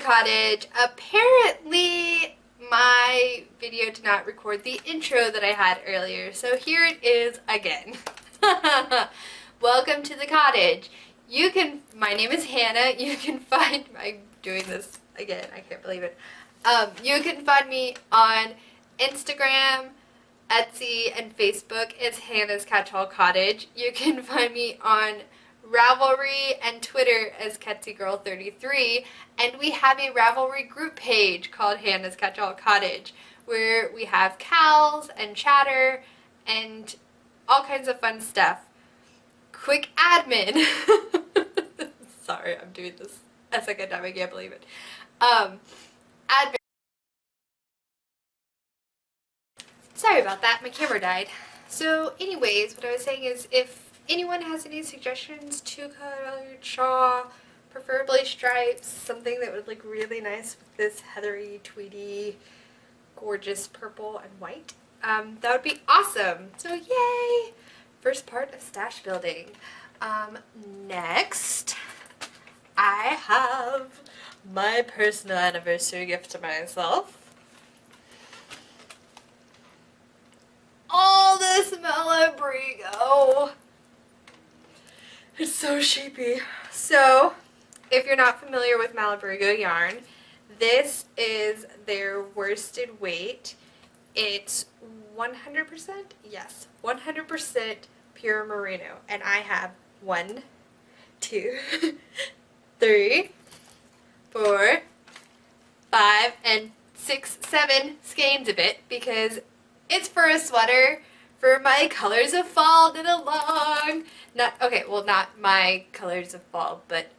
Cottage. Apparently my video did not record the intro that I had earlier, so here it is again. Welcome to the cottage. My name is Hannah. You can find, I'm doing this again, I can't believe it. You can find me on Instagram, Etsy, and Facebook. It's Hannah's Catchall Cottage. You can find me on Ravelry and Twitter as KetsyGirl33, and we have a Ravelry group page called Hannah's Catchall Cottage, where we have cows and chatter and all kinds of fun stuff. Quick admin. Sorry, I'm doing this a second time. I can't believe it. Admin. Sorry about that. My camera died. So, anyways, what I was saying is, if anyone has any suggestions to cut your shawl, preferably stripes, something that would look really nice with this heathery, tweedy, gorgeous purple and white, that would be awesome. So yay! First part of stash building. Next, I have my personal anniversary gift to myself. All this Malabrigo. It's so sheepy. So, if you're not familiar with Malabrigo yarn, this is their worsted weight. It's 100%, yes, 100% pure merino. And I have 1, 2, 3, 4, 5, and 6, 7 skeins of it because it's for a sweater for my colors of fall knit along. Not my colors of fall, but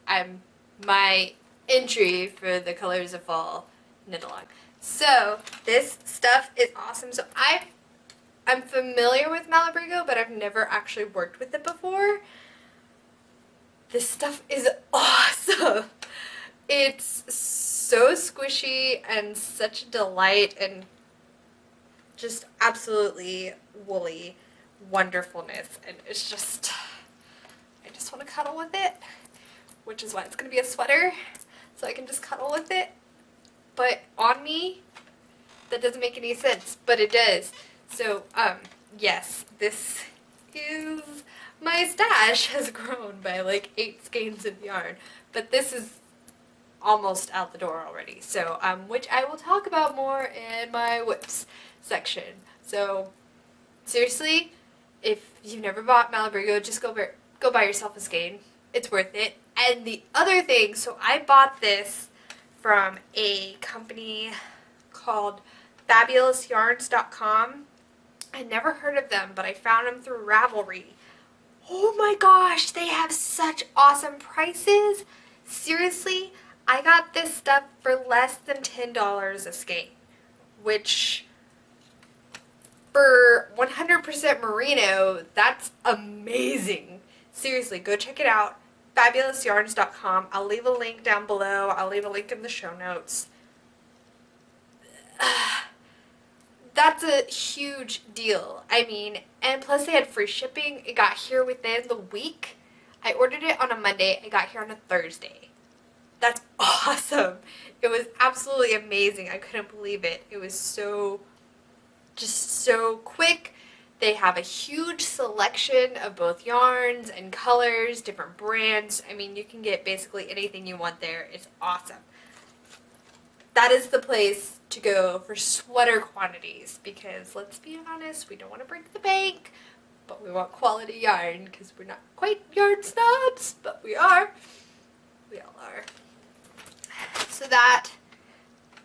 my entry for the colors of fall knit along. So this stuff is awesome. So I'm familiar with Malabrigo, but I've never actually worked with it before. This stuff is awesome. It's so squishy and such a delight and just absolutely woolly wonderfulness, and it's just, I just want to cuddle with it, which is why it's going to be a sweater, so I can just cuddle with it. But on me, that doesn't make any sense, but it does. So, yes, this is, my stash has grown by like 8 skeins of yarn, but this is almost out the door already, so, which I will talk about more in my whips section. So, seriously, if you've never bought Malabrigo, just go buy yourself a skein. It's worth it. And the other thing, so I bought this from a company called FabulousYarns.com. I never heard of them, but I found them through Ravelry. Oh my gosh, they have such awesome prices. Seriously, I got this stuff for less than $10 a skein, which for 100% merino, that's amazing. Seriously, go check it out. FabulousYarns.com. I'll leave a link down below. I'll leave a link in the show notes. That's a huge deal. I mean, and plus they had free shipping. It got here within the week. I ordered it on a Monday. It got here on a Thursday. That's awesome. It was absolutely amazing. I couldn't believe it. It was just so quick. They have a huge selection of both yarns and colors, different brands. I mean, you can get basically anything you want there. It's awesome. That is the place to go for sweater quantities because, let's be honest, we don't want to break the bank, but we want quality yarn because we're not quite yarn snobs, but we are. We all are. So that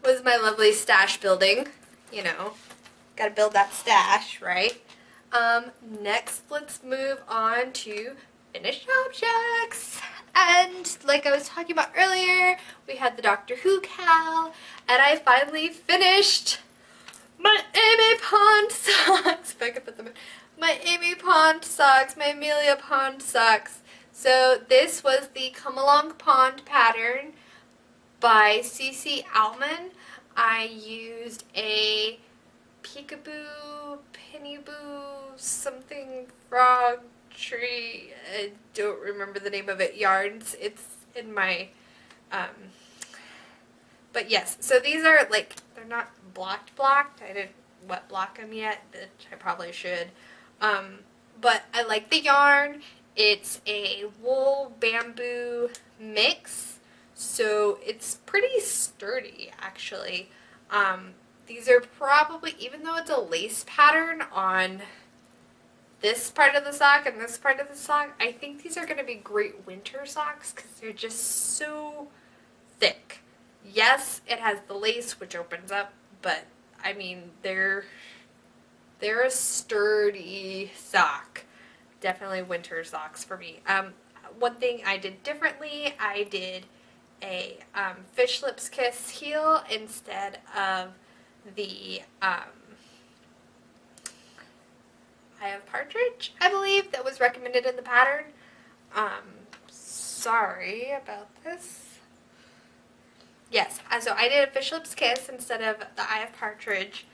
was my lovely stash building. You know, gotta build that stash, right? Next, let's move on to finished objects. And like I was talking about earlier, we had the Doctor Who cowl, and I finally finished my Amy Pond socks. If I could put them in. My Amy Pond socks, my Amelia Pond socks. So this was the Come Along Pond pattern by CC Alman. I used a Peekaboo, Pennyboo, something frog tree. I don't remember the name of it. Yarns. It's in my But yes, so these are like, they're not blocked. I didn't wet block them yet, which I probably should. But I like the yarn. It's a wool bamboo mix, so it's pretty sturdy actually. These are probably, even though it's a lace pattern on this part of the sock and this part of the sock, I think these are going to be great winter socks because they're just so thick. Yes, it has the lace which opens up, but I mean they're a sturdy sock. Definitely winter socks for me. One thing I did differently, I did a fish lips kiss heel instead of the Eye of Partridge, I believe, that was recommended in the pattern. Sorry about this. Yes, so I did a fish lips kiss instead of the Eye of Partridge,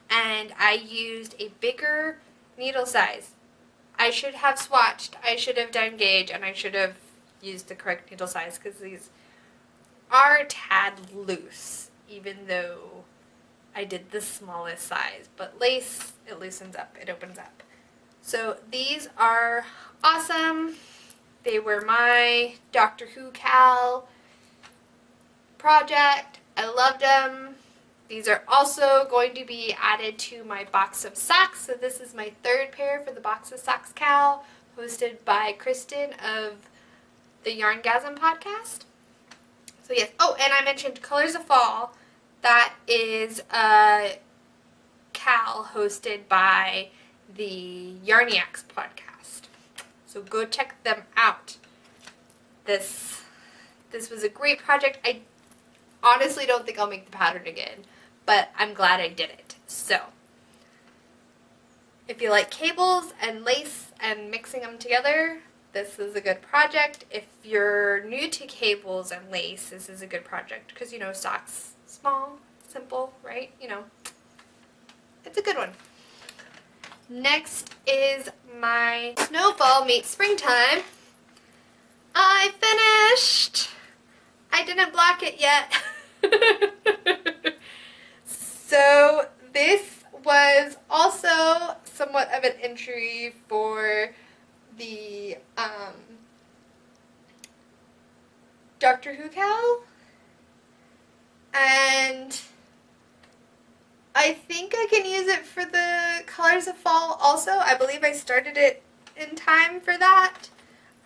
and I used a bigger needle size. I should have swatched, I should have done gauge, and I should have used the correct needle size because these are a tad loose, even though I did the smallest size. But lace, it loosens up, it opens up. So these are awesome. They were my Doctor Who Cal project. I loved them. These are also going to be added to my box of socks. So this is my third pair for the box of socks Cal, hosted by Kristen of the Yarngasm podcast. So yes. Oh, and I mentioned Colors of Fall. That is a Cal hosted by the Yarniacs podcast. So go check them out. This was a great project. I honestly don't think I'll make the pattern again, but I'm glad I did it. So if you like cables and lace and mixing them together, this is a good project. If you're new to cables and lace, this is a good project because, you know, socks, small, simple, right? You know, it's a good one. Next is my Snowfall meets Springtime. I finished. I didn't block it yet. So this was also somewhat of an entry for the Doctor Who Cal, and I think I can use it for the Colors of Fall also. I believe I started it in time for that.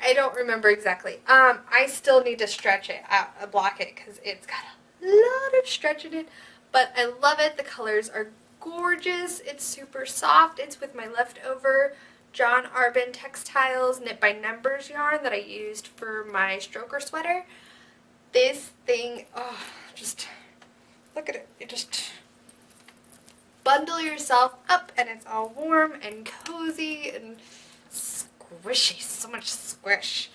I don't remember exactly. I still need to stretch it out, block it, because it's got a lot of stretch in it. But I love it. The colors are gorgeous. It's super soft. It's with my leftover John Arbin Textiles Knit by Numbers yarn that I used for my stroker sweater. This thing, oh, just look at it. You just bundle yourself up and it's all warm and cozy and squishy. So much squish.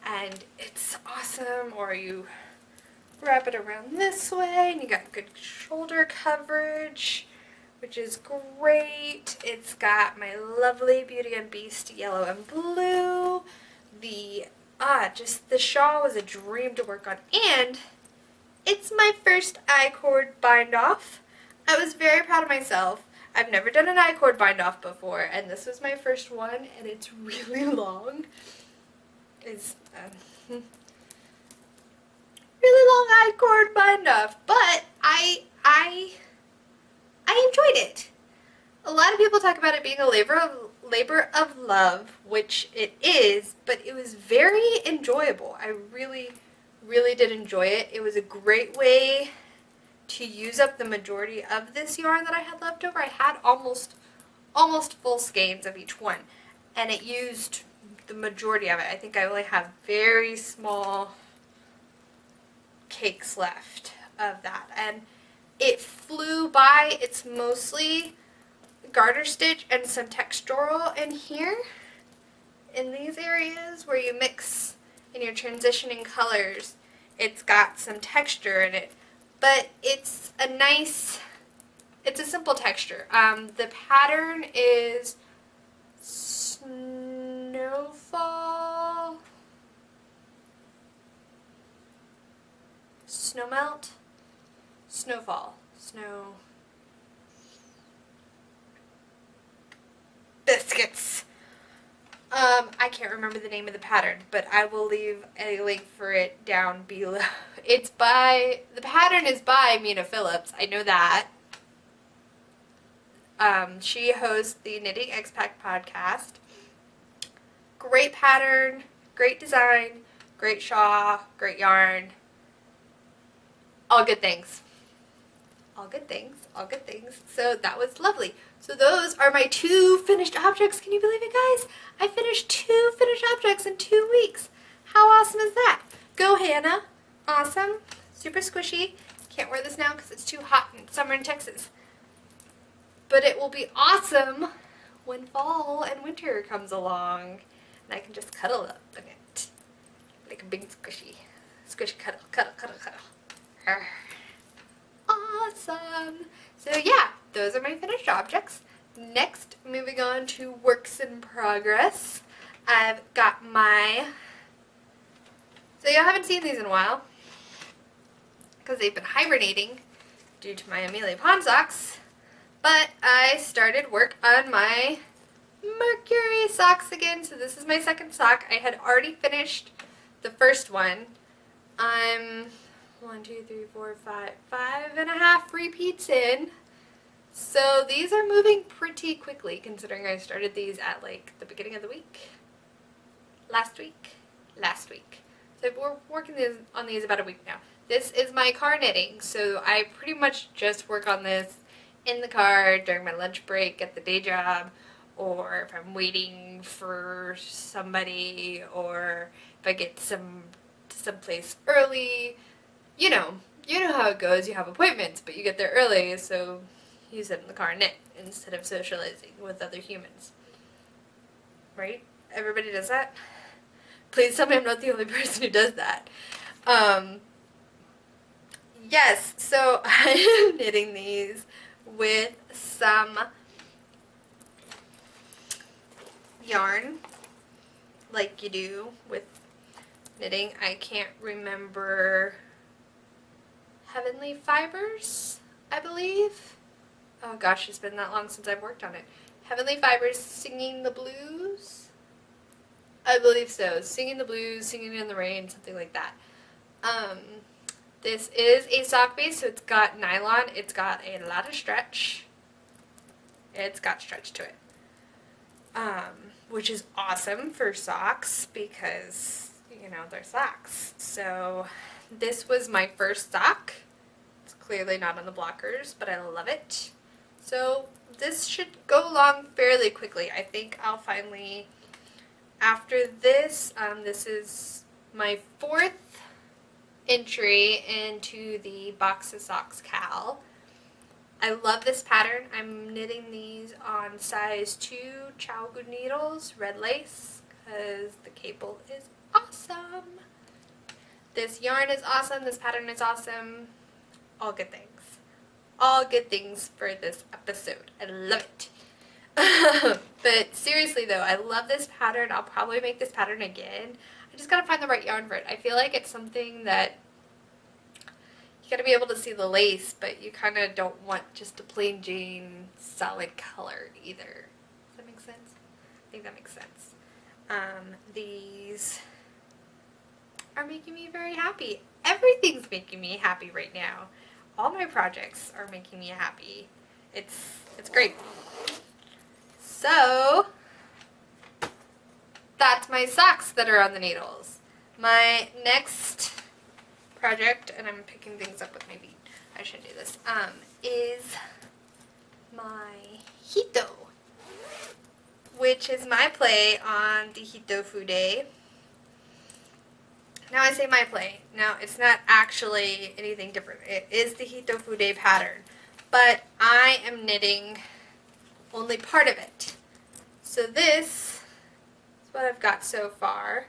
And it's awesome. Or you wrap it around this way and you got good shoulder coverage, which is great. It's got my lovely Beauty and Beast yellow and blue. Just the shawl was a dream to work on, and it's my first I-cord bind off. I was very proud of myself. I've never done an I-cord bind off before, and this was my first one, and it's really long. It's really long I-cord bind off, but I enjoyed it. A lot of people talk about it being a labor of love, which it is, but it was very enjoyable. I really, really did enjoy it. It was a great way to use up the majority of this yarn that I had left over. I had almost full skeins of each one, and it used the majority of it. I think I only have very small cakes left of that, and it flew by. It's mostly garter stitch and some textural in here, in these areas where you mix and you're transitioning colors. It's got some texture in it, but it's a simple texture. The pattern is Snowmelt. snowfall, snow biscuits. I can't remember the name of the pattern, but I will leave a link for it down below. The pattern is by Mina Phillips. I know that. She hosts the Knitting Expat podcast. Great pattern, great design, great shawl, great yarn. All good things. All good things, all good things. So that was lovely. So those are my 2 finished objects. Can you believe it, guys? I finished 2 finished objects in 2 weeks. How awesome is that? Go, Hannah. Awesome. Super squishy. Can't wear this now because it's too hot in summer in Texas. But it will be awesome when fall and winter comes along. And I can just cuddle up in it. Like a big squishy. Squishy cuddle, cuddle, cuddle, cuddle. Arr. Awesome. So yeah, those are my finished objects. Next, moving on to works in progress. I've got my... So you haven't seen these in a while because they've been hibernating due to my Amelia pond socks. But I started work on my Mercury socks again. So this is my second sock. I had already finished the first one. I'm 1, 2, 3, 4, 5.5 repeats in. So these are moving pretty quickly considering I started these at like the beginning of the week. Last week. So we're working on these about a week now. This is my car knitting. So I pretty much just work on this in the car during my lunch break at the day job, or if I'm waiting for somebody, or if I get someplace early. You know how it goes. You have appointments, but you get there early, so you sit in the car and knit instead of socializing with other humans. Right? Everybody does that? Please tell me I'm not the only person who does that. Yes, so I am knitting these with some yarn, like you do with knitting. I can't remember... Heavenly Fibers, I believe. Oh gosh, it's been that long since I've worked on it. Heavenly Fibers, Singing the Blues. I believe so. Singing the Blues, Singing in the Rain, something like that. This is a sock base, so it's got nylon. It's got a lot of stretch. It's got stretch to it. Which is awesome for socks because, they're socks. So this was my first sock. It's clearly not on the blockers, but I love it. So this should go along fairly quickly. I think I'll finally, after this, this is my 4th entry into the Box of Socks Cal. I love this pattern. I'm knitting these on size 2 Chalgu needles, red lace, because the cable is awesome. This yarn is awesome. This pattern is awesome. All good things. All good things for this episode. I love it. But seriously though, I love this pattern. I'll probably make this pattern again. I just gotta find the right yarn for it. I feel like it's something that you gotta be able to see the lace, but you kind of don't want just a plain Jane solid color either. Does that make sense? I think that makes sense. These are making me very happy. Everything's making me happy right now. All my projects are making me happy. It's great. So that's my socks that are on the needles. My next project, and I'm picking things up with my feet, I shouldn't do this, is my Hito, which is my play on the Hito Fude. Now I say my play. Now it's not actually anything different. It is the Hito Fude pattern, but I am knitting only part of it. So this is what I've got so far.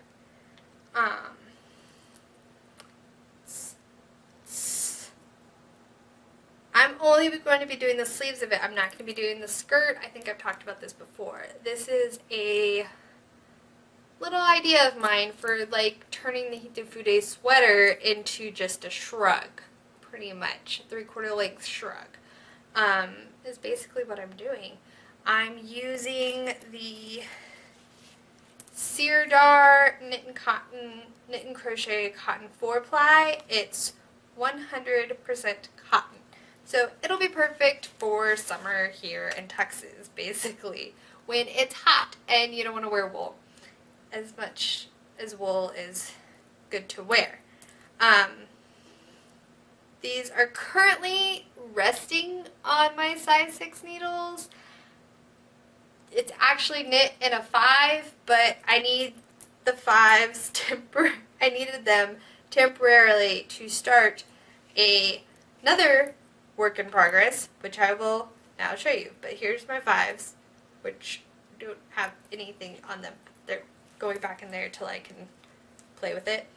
I'm only going to be doing the sleeves of it. I'm not going to be doing the skirt. I think I've talked about this before. This is a little idea of mine for like turning the Hito Fude sweater into just a shrug pretty much. 3/4 length shrug is basically what I'm doing. I'm using the Seardar Knit and Crochet Cotton 4-ply. It's 100% cotton. So it'll be perfect for summer here in Texas, basically, when it's hot and you don't want to wear wool. As much as wool is good to wear. These are currently resting on my size 6 needles. It's actually knit in a 5, but I need the 5s I needed them temporarily to start another work in progress, which I will now show you. But here's my 5s, which don't have anything on them. They're going back in there till I can play with it.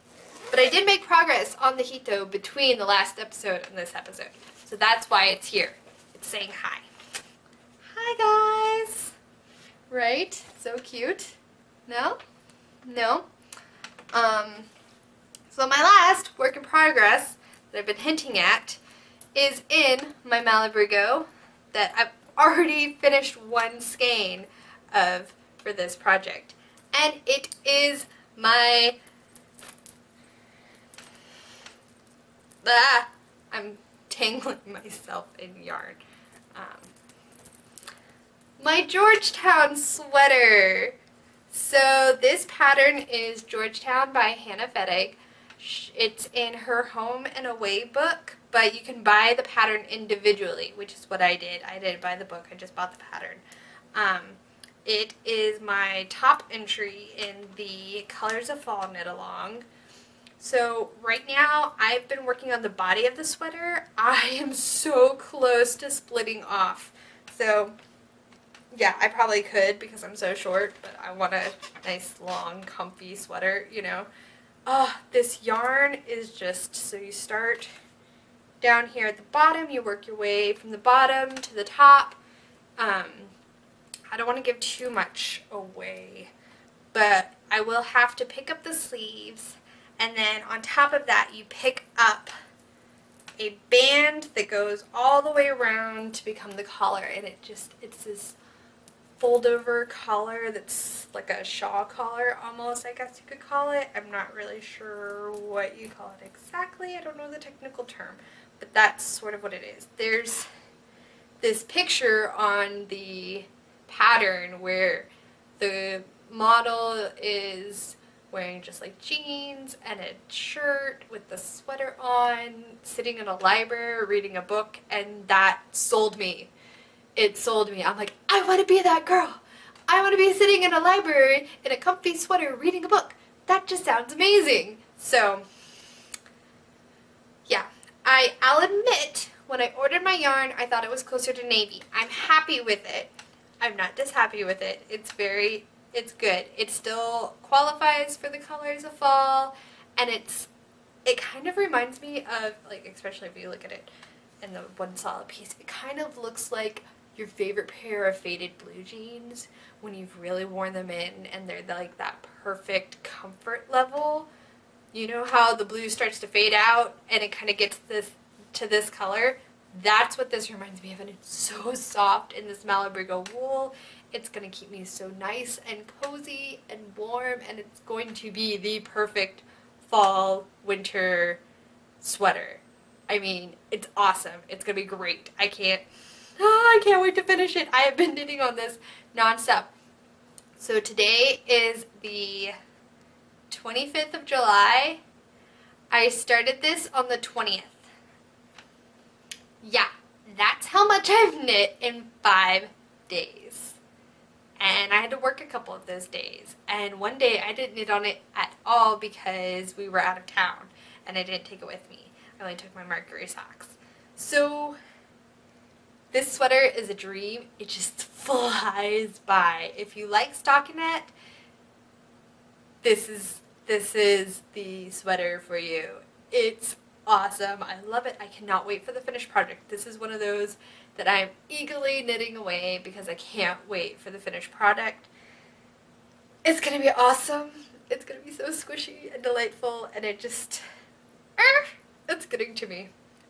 But I did make progress on the Hito between the last episode and this episode. So that's why it's here. It's saying hi. Hi guys! Right? So cute. No? No? So my last work in progress that I've been hinting at is in my Malabrigo that I've already finished one skein of for this project. And it is my... I'm tangling myself in yarn. My Georgetown sweater. So this pattern is Georgetown by Hannah Fettig. It's in her home and away book, but you can buy the pattern individually, which is what I did. I didn't buy the book, I just bought the pattern. It is my top entry in the Colors of Fall knit along. So right now I've been working on the body of the sweater. I am so close to splitting off. So yeah, I probably could because I'm so short, but I want a nice long comfy sweater, you know. This yarn is just, so you start down here at the bottom, you work your way from the bottom to the top. I don't want to give too much away, but I will have to pick up the sleeves, and then on top of that you pick up a band that goes all the way around to become the collar, and it's this fold over collar that's like a shawl collar almost, I guess you could call it. I'm not really sure what you call it exactly. I don't know the technical term, but that's sort of what it is. There's this picture on the pattern where the model is wearing just like jeans and a shirt with the sweater on, sitting in a library reading a book, and that sold me. It sold me. I'm like, I want to be that girl. I want to be sitting in a library in a comfy sweater reading a book. That just sounds amazing. So, yeah. I'll admit, when I ordered my yarn, I thought it was closer to navy. I'm happy with it. I'm not dishappy with it. It's good. It still qualifies for the Colors of Fall, and it kind of reminds me of, like, especially if you look at it in the one solid piece, it kind of looks like your favorite pair of faded blue jeans when you've really worn them in and they're like that perfect comfort level. You know how the blue starts to fade out and it kind of gets to this color? That's what this reminds me of, and it's so soft in this Malabrigo wool. It's going to keep me so nice and cozy and warm, and it's going to be the perfect fall, winter sweater. I mean, it's awesome. It's going to be great. I can't wait to finish it. I have been knitting on this nonstop. So today is the 25th of July. I started this on the 20th. Yeah, that's how much I've knit in 5 days. And I had to work a couple of those days. And one day I didn't knit on it at all because we were out of town and I didn't take it with me. I only took my Mercury socks. So this sweater is a dream. It just flies by. If you like stockinette, this is the sweater for you. It's awesome. I love it. I cannot wait for the finished project. This is one of those that I'm eagerly knitting away because I can't wait for the finished product. It's going to be awesome. It's going to be so squishy and delightful, and it just, it's getting to me.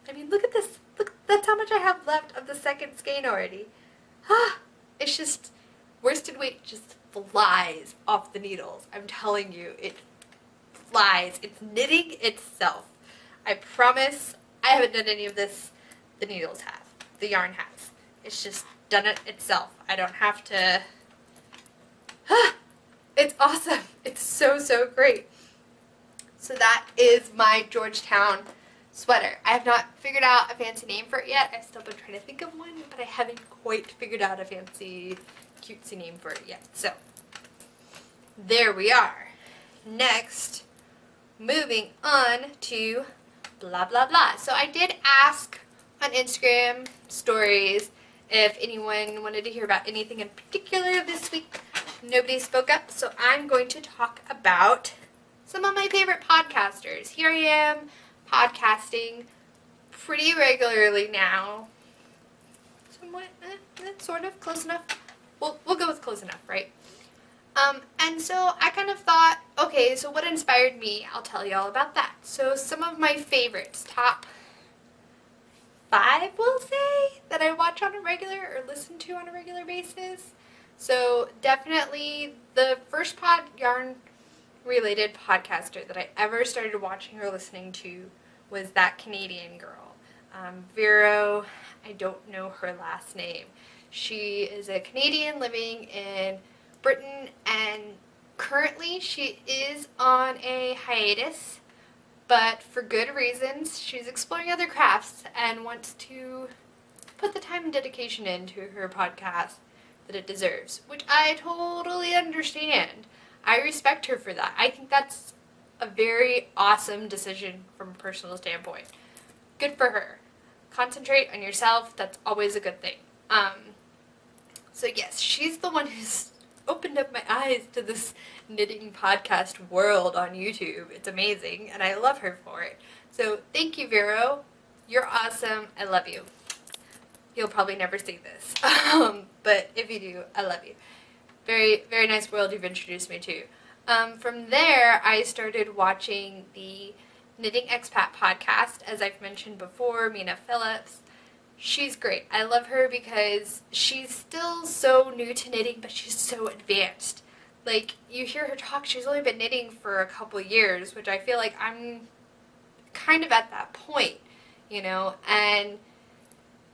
I mean, look at this. Look, that's how much I have left of the second skein already. Ah, it's just, worsted weight just flies off the needles. I'm telling you, it flies. It's knitting itself. I promise. I haven't done any of this. The needles have. The yarn has. It's just done it itself. I don't have to. Ah, it's awesome. It's so, so great. So that is my Georgetown sweater. I have not figured out a fancy name for it yet. I've still been trying to think of one, but I haven't quite figured out a fancy, cutesy name for it yet. So, there we are. Next, moving on to blah, blah, blah. So I did ask on Instagram stories if anyone wanted to hear about anything in particular this week. Nobody spoke up, so I'm going to talk about some of my favorite podcasters. Here I am, podcasting pretty regularly now. Somewhat, sort of, close enough. We'll go with close enough, right? And so I kind of thought, okay, so what inspired me? I'll tell you all about that. So some of my favorites, top 5, we'll say, that I watch on a regular or listen to on a regular basis. So definitely the first yarn related podcaster that I ever started watching or listening to was that Canadian girl, Vero. I don't know her last name. She is a Canadian living in Britain, and currently she is on a hiatus, but for good reasons. She's exploring other crafts and wants to put the time and dedication into her podcast that it deserves, which I totally understand. I respect her for that. I think that's a very awesome decision from a personal standpoint. Good for her. Concentrate on yourself. That's always a good thing. So yes, she's the one who's opened up my eyes to this knitting podcast world on YouTube. It's amazing, and I love her for it. So thank you, Vero. You're awesome. I love you. You'll probably never see this, but if you do, I love you. Very, very nice world you've introduced me to. From there, I started watching the Knitting Expat podcast, as I've mentioned before, Mina Phillips. She's great. I love her because she's still so new to knitting, but she's so advanced. Like, you hear her talk, she's only been knitting for a couple years, which I feel like I'm kind of at that point, you know, and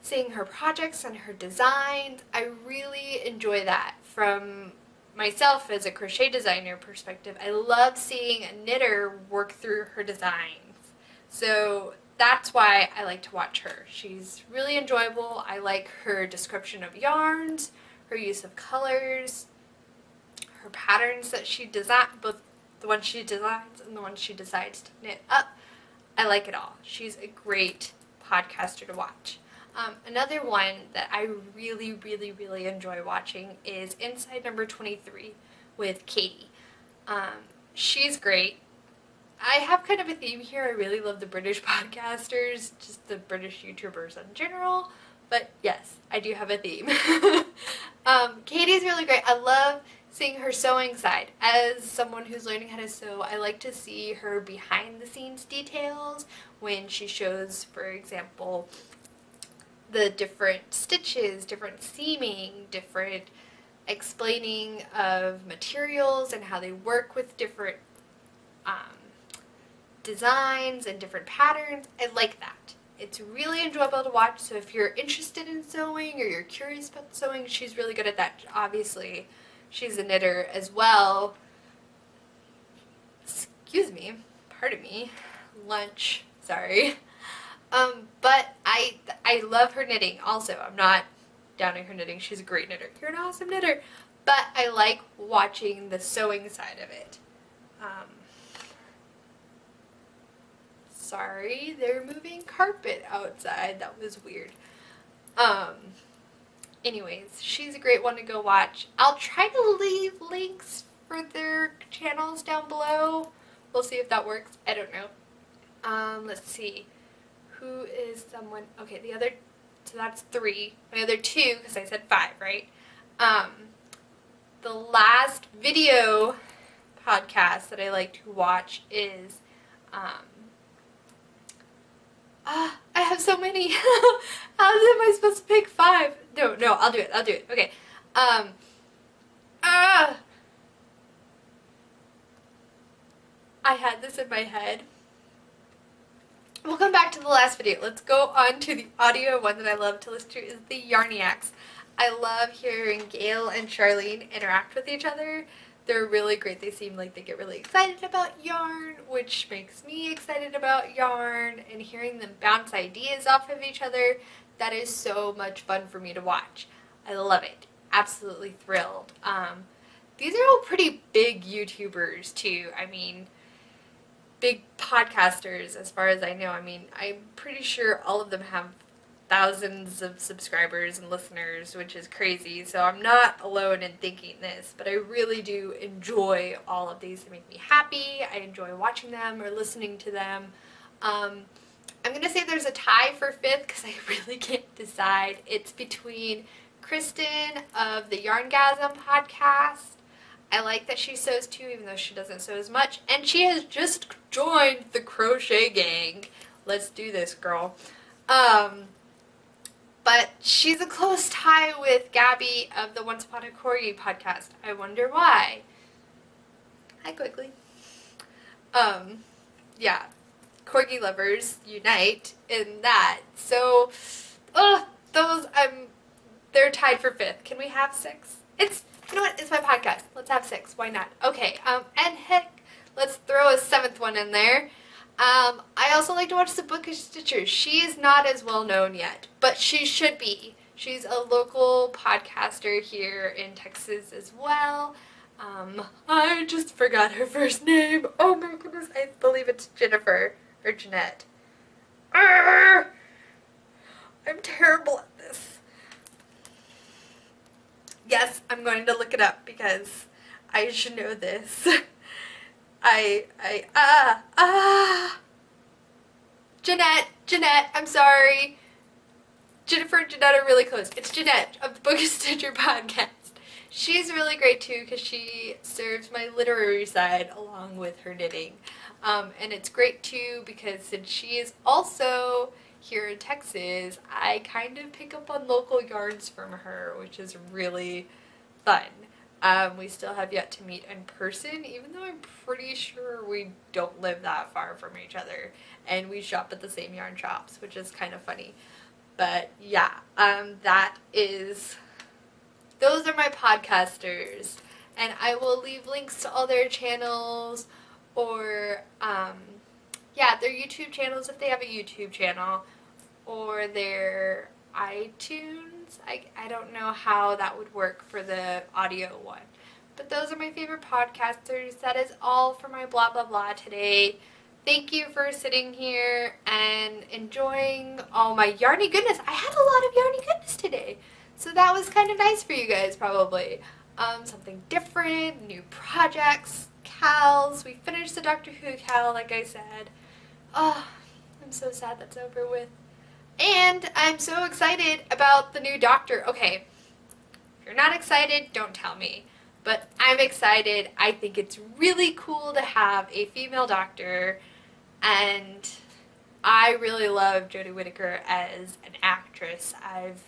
seeing her projects and her designs, I really enjoy that. From myself as a crochet designer perspective, I love seeing a knitter work through her designs. So that's why I like to watch her. She's really enjoyable. I like her description of yarns, her use of colors, her patterns that she designs, both the ones she designs and the ones she decides to knit up. I like it all. She's a great podcaster to watch. Another one that I really, really, really enjoy watching is Inside Number 23 with Katie. She's great. I have kind of a theme here. I really love the British podcasters, just the British YouTubers in general. But yes, I do have a theme. Katie's really great. I love seeing her sewing side. As someone who's learning how to sew, I like to see her behind the scenes details when she shows, for example, the different stitches, different seaming, different explaining of materials and how they work with different designs and different patterns. I like that. It's really enjoyable to watch, so if you're interested in sewing or you're curious about sewing, she's really good at that. Obviously, she's a knitter as well. Excuse me, pardon me, lunch, sorry. But I love her knitting also. I'm not downing her knitting. She's a great knitter. You're an awesome knitter. But I like watching the sewing side of it. Sorry, they're moving carpet outside. That was weird. Anyways, she's a great one to go watch. I'll try to leave links for their channels down below. We'll see if that works. I don't know. Let's see. Who is someone? Okay, the other, so that's 3. My other 2, because I said 5, right? The last video podcast that I like to watch is I have so many. How am I supposed to pick 5? No, I'll do it. Okay. I had this in my head. We'll come back to the last video. Let's go on to the audio one that I love to listen to is the Yarniacs. I love hearing Gail and Charlene interact with each other. They're really great. They seem like they get really excited about yarn, which makes me excited about yarn, and hearing them bounce ideas off of each other, that is so much fun for me to watch. I love it. Absolutely thrilled. These are all pretty big YouTubers too. I mean, big podcasters as far as I know. I mean, I'm pretty sure all of them have thousands of subscribers and listeners, which is crazy. So I'm not alone in thinking this, but I really do enjoy all of these. They make me happy. I enjoy watching them or listening to them. I'm going to say there's a tie for 5th because I really can't decide. It's between Kristen of the Yarngasm podcast. I like that she sews too, even though she doesn't sew as much. And she has just joined the crochet gang. Let's do this, girl. But she's a close tie with Gabby of the Once Upon a Corgi podcast. I wonder why. Hi, Quickly. Yeah. Corgi lovers unite in that. So, they're tied for 5th. Can we have 6? You know what? It's my podcast. Let's have 6. Why not? Okay. And heck, let's throw a 7th one in there. I also like to watch the Bookish Stitcher. She is not as well known yet, but she should be. She's a local podcaster here in Texas as well. I just forgot her first name. Oh my goodness, I believe it's Jennifer or Jeanette. I'm terrible at this. Yes, I'm going to look it up because I should know this. Jeanette, I'm sorry. Jennifer and Jeanette are really close. It's Jeanette of the Bookish Stitcher podcast. She's really great too because she serves my literary side along with her knitting. And it's great too because since she is also here in Texas, I kind of pick up on local yarns from her, which is really fun. We still have yet to meet in person, even though I'm pretty sure we don't live that far from each other. And we shop at the same yarn shops, which is kind of funny. But yeah, those are my podcasters. And I will leave links to all their channels or, their YouTube channels if they have a YouTube channel, or their iTunes. I don't know how that would work for the audio one. But those are my favorite podcasters. That is all for my blah blah blah today. Thank you for sitting here and enjoying all my yarny goodness. I had a lot of yarny goodness today. So that was kind of nice for you guys probably. Something different, new projects, cals. We finished the Doctor Who cal like I said. Oh, I'm so sad that's over with. And I'm so excited about the new Doctor. Okay, if you're not excited, don't tell me. But I'm excited. I think it's really cool to have a female Doctor. And I really love Jodie Whittaker as an actress. I've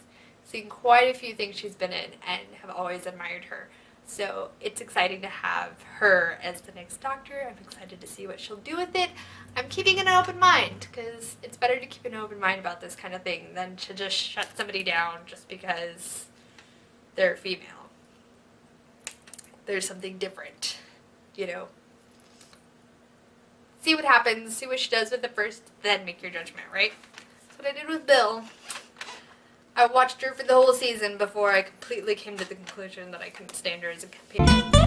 seen quite a few things she's been in and have always admired her. So it's exciting to have her as the next Doctor. I'm excited to see what she'll do with it. I'm keeping an open mind because it's better to keep an open mind about this kind of thing than to just shut somebody down just because they're female. There's something different, you know. See what happens, see what she does with it first, then make your judgment, right? That's what I did with Bill. I watched her for the whole season before I completely came to the conclusion that I couldn't stand her as a companion.